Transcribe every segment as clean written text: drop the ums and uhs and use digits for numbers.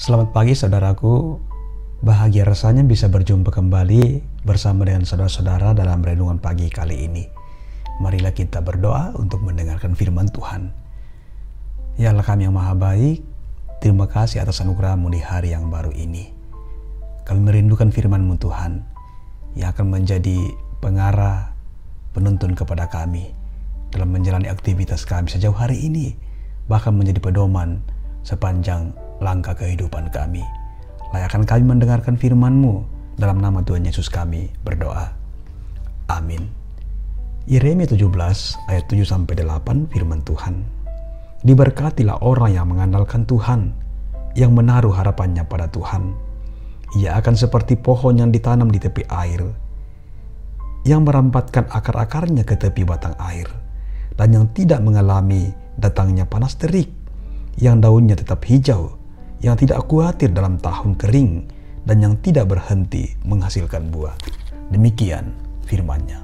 Selamat pagi saudaraku, bahagia rasanya bisa berjumpa kembali bersama dengan saudara-saudara dalam renungan pagi kali ini. Marilah kita berdoa untuk mendengarkan firman Tuhan. Ya Allah kami yang maha baik, terima kasih atas anugerah-Mu di hari yang baru ini. Kami merindukan firman-Mu Tuhan, yang akan menjadi pengarah, penuntun kepada kami dalam menjalani aktivitas kami sejauh hari ini, bahkan menjadi pedoman sepanjang langkah kehidupan kami. Layakkan kami mendengarkan firman-Mu, dalam nama Tuhan Yesus kami berdoa. Amin. Yeremia 17 ayat 7-8 firman Tuhan. Diberkatilah orang yang mengandalkan Tuhan, yang menaruh harapannya pada Tuhan. Ia akan seperti pohon yang ditanam di tepi air, yang merampatkan akar-akarnya ke tepi batang air, dan yang tidak mengalami datangnya panas terik, yang daunnya tetap hijau, yang tidak khawatir dalam tahun kering, dan yang tidak berhenti menghasilkan buah. Demikian firman-Nya.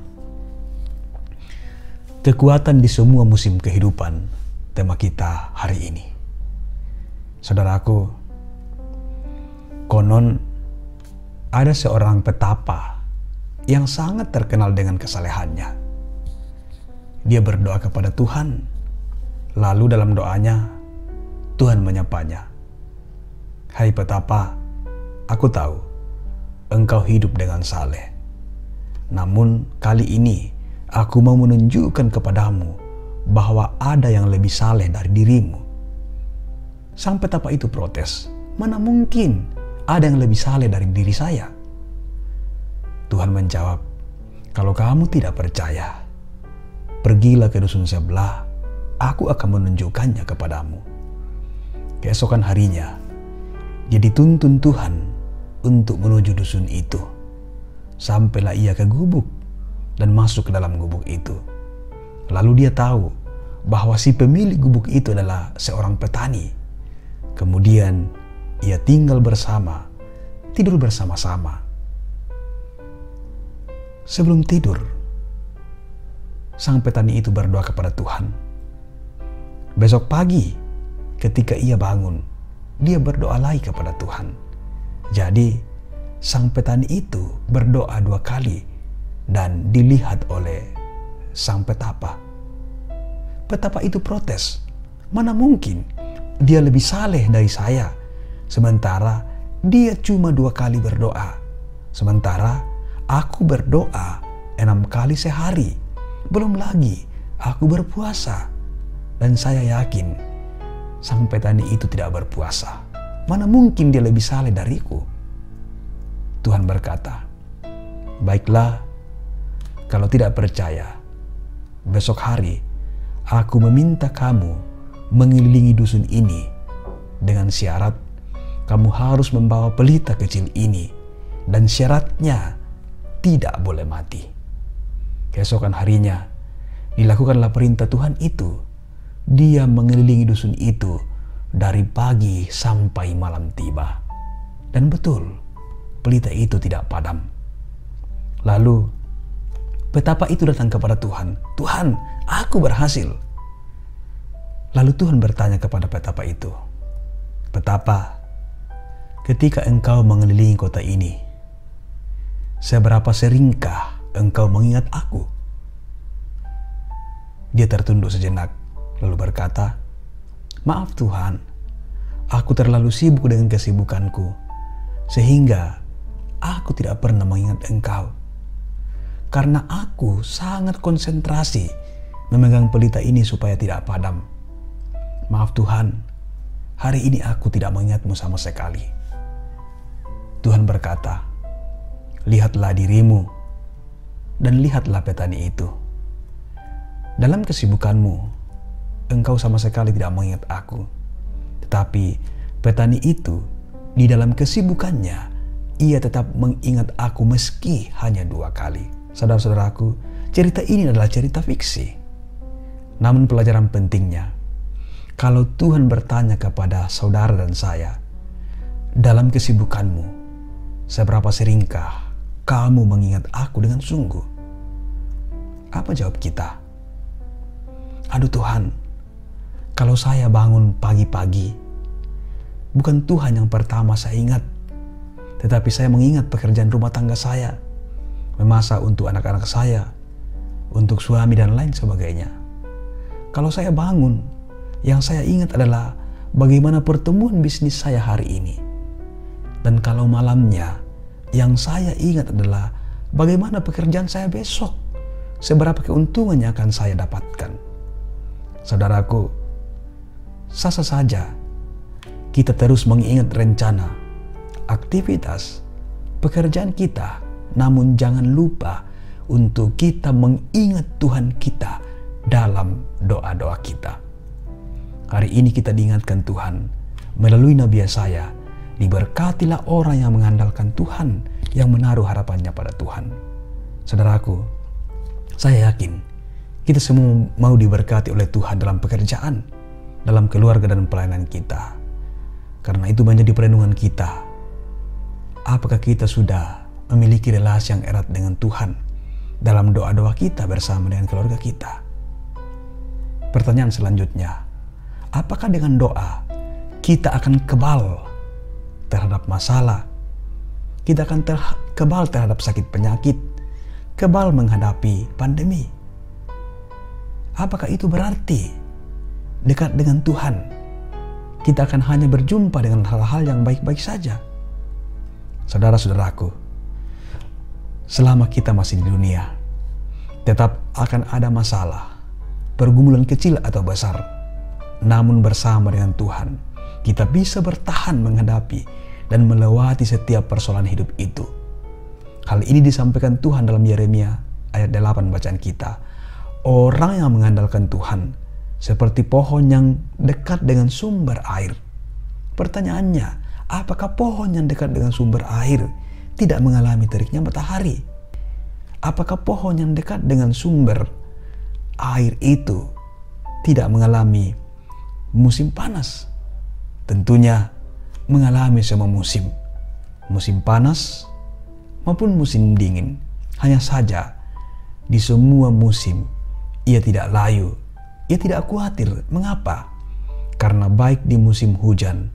Kekuatan di semua musim kehidupan, tema kita hari ini. Saudaraku, konon ada seorang petapa yang sangat terkenal dengan kesalehannya. Dia berdoa kepada Tuhan, lalu dalam doanya Tuhan menyapanya. Hai petapa, aku tahu engkau hidup dengan saleh. Namun kali ini aku mau menunjukkan kepadamu bahwa ada yang lebih saleh dari dirimu. Sang petapa itu protes, mana mungkin ada yang lebih saleh dari diri saya? Tuhan menjawab, kalau kamu tidak percaya, pergilah ke dusun sebelah, aku akan menunjukkannya kepadamu. Keesokan harinya, dia dituntun Tuhan untuk menuju dusun itu. Sampailah ia ke gubuk dan masuk ke dalam gubuk itu. Lalu dia tahu bahwa si pemilik gubuk itu adalah seorang petani. Kemudian ia tinggal bersama, tidur bersama-sama. Sebelum tidur, sang petani itu berdoa kepada Tuhan. Besok pagi ketika ia bangun, dia berdoa lagi kepada Tuhan. Jadi, sang petani itu berdoa 2 kali dan dilihat oleh sang petapa. Petapa itu protes, mana mungkin dia lebih saleh dari saya, sementara dia cuma 2 kali berdoa. Sementara aku berdoa 6 kali sehari, belum lagi aku berpuasa. Dan saya yakin sang petani itu tidak berpuasa. Mana mungkin dia lebih saleh dariku? Tuhan berkata, baiklah, kalau tidak percaya, besok hari aku meminta kamu mengelilingi dusun ini dengan syarat kamu harus membawa pelita kecil ini, dan syaratnya tidak boleh mati. Keesokan harinya dilakukanlah perintah Tuhan itu. Dia mengelilingi dusun itu dari pagi sampai malam tiba. Dan betul, pelita itu tidak padam. Lalu petapa itu datang kepada Tuhan. Tuhan, aku berhasil. Lalu Tuhan bertanya kepada petapa itu, petapa, ketika engkau mengelilingi kota ini, seberapa seringkah engkau mengingat aku? Dia tertunduk sejenak, lalu berkata, maaf Tuhan, aku terlalu sibuk dengan kesibukanku, sehingga aku tidak pernah mengingat engkau. Karena aku sangat konsentrasi memegang pelita ini supaya tidak padam. Maaf Tuhan, hari ini aku tidak mengingatmu sama sekali. Tuhan berkata, lihatlah dirimu, dan lihatlah petani itu. Dalam kesibukanmu, engkau sama sekali tidak mengingat aku. Tetapi petani itu di dalam kesibukannya, ia tetap mengingat aku meski hanya 2 kali. Saudara-saudaraku, cerita ini adalah cerita fiksi. Namun pelajaran pentingnya, kalau Tuhan bertanya kepada saudara dan saya, dalam kesibukanmu, seberapa seringkah kamu mengingat aku dengan sungguh? Apa jawab kita? Aduh Tuhan, kalau saya bangun pagi-pagi, bukan Tuhan yang pertama saya ingat, tetapi saya mengingat pekerjaan rumah tangga saya, memasak untuk anak-anak saya, untuk suami dan lain sebagainya. Kalau saya bangun, yang saya ingat adalah bagaimana pertemuan bisnis saya hari ini. Dan kalau malamnya, yang saya ingat adalah bagaimana pekerjaan saya besok, seberapa keuntungan yang akan saya dapatkan. Saudaraku, sah-sah saja kita terus mengingat rencana, aktivitas, pekerjaan kita, namun jangan lupa untuk kita mengingat Tuhan kita dalam doa-doa kita. Hari ini kita diingatkan Tuhan melalui Nabi Yesaya, diberkatilah orang yang mengandalkan Tuhan, yang menaruh harapannya pada Tuhan. Saudaraku, saya yakin kita semua mau diberkati oleh Tuhan dalam pekerjaan, dalam keluarga dan pelayanan kita. Karena itu menjadi perlindungan kita. Apakah kita sudah memiliki relasi yang erat dengan Tuhan dalam doa-doa kita bersama dengan keluarga kita? Pertanyaan selanjutnya, apakah dengan doa kita akan kebal terhadap masalah? Kita akan kebal terhadap sakit penyakit, kebal menghadapi pandemi? Apakah itu berarti dekat dengan Tuhan kita akan hanya berjumpa dengan hal-hal yang baik-baik saja? Saudara-saudaraku, selama kita masih di dunia, tetap akan ada masalah, pergumulan kecil atau besar. Namun bersama dengan Tuhan, kita bisa bertahan menghadapi dan melewati setiap persoalan hidup itu. Hal ini disampaikan Tuhan dalam Yeremia ayat 8 bacaan kita. Orang yang mengandalkan Tuhan seperti pohon yang dekat dengan sumber air. Pertanyaannya, apakah pohon yang dekat dengan sumber air tidak mengalami teriknya matahari? Apakah pohon yang dekat dengan sumber air itu tidak mengalami musim panas? Tentunya mengalami semua musim. Musim panas maupun musim dingin. Hanya saja di semua musim ia tidak layu, ia tidak khawatir. Mengapa? Karena baik di musim hujan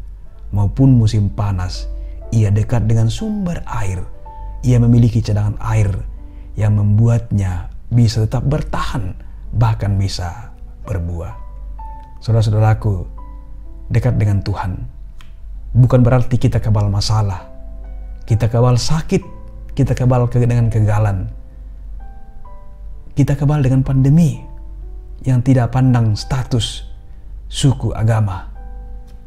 maupun musim panas, ia dekat dengan sumber air. Ia memiliki cadangan air yang membuatnya bisa tetap bertahan, bahkan bisa berbuah. Saudara-saudaraku, dekat dengan Tuhan bukan berarti kita kebal masalah, kita kebal sakit, kita kebal dengan kegagalan, kita kebal dengan pandemi yang tidak pandang status, suku, agama.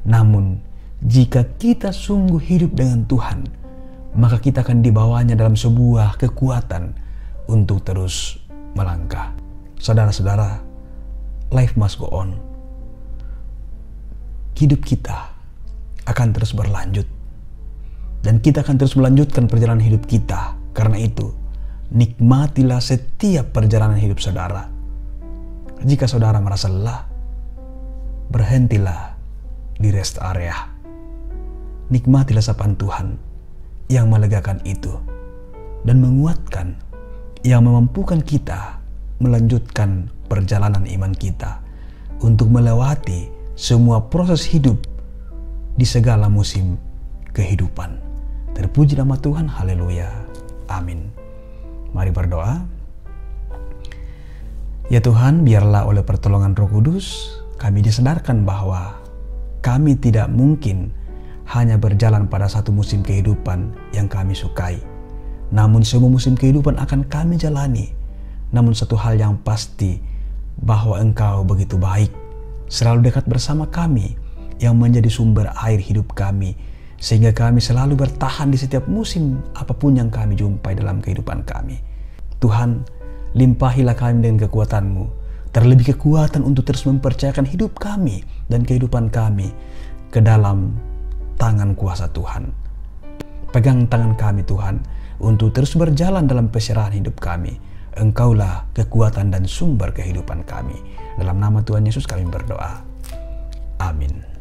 Namun, jika kita sungguh hidup dengan Tuhan, maka kita akan dibawanya dalam sebuah kekuatan untuk terus melangkah. Saudara-saudara, life must go on. Hidup kita akan terus berlanjut. Dan kita akan terus melanjutkan perjalanan hidup kita. Karena itu, nikmatilah setiap perjalanan hidup saudara. Jika saudara merasa lelah, berhentilah di rest area. Nikmatilah sapaan Tuhan yang melegakan itu dan menguatkan, yang memampukan kita melanjutkan perjalanan iman kita untuk melewati semua proses hidup di segala musim kehidupan. Terpuji nama Tuhan, haleluya, amin. Mari berdoa. Ya Tuhan, biarlah oleh pertolongan Roh Kudus kami disadarkan bahwa kami tidak mungkin hanya berjalan pada satu musim kehidupan yang kami sukai. Namun semua musim kehidupan akan kami jalani. Namun satu hal yang pasti, bahwa Engkau begitu baik, selalu dekat bersama kami, yang menjadi sumber air hidup kami, sehingga kami selalu bertahan di setiap musim apapun yang kami jumpai dalam kehidupan kami. Tuhan, limpahilah kami dengan kekuatan-Mu, terlebih kekuatan untuk terus mempercayakan hidup kami dan kehidupan kami ke dalam tangan kuasa Tuhan. Pegang tangan kami Tuhan, untuk terus berjalan dalam penyerahan hidup kami. Engkaulah kekuatan dan sumber kehidupan kami. Dalam nama Tuhan Yesus kami berdoa. Amin.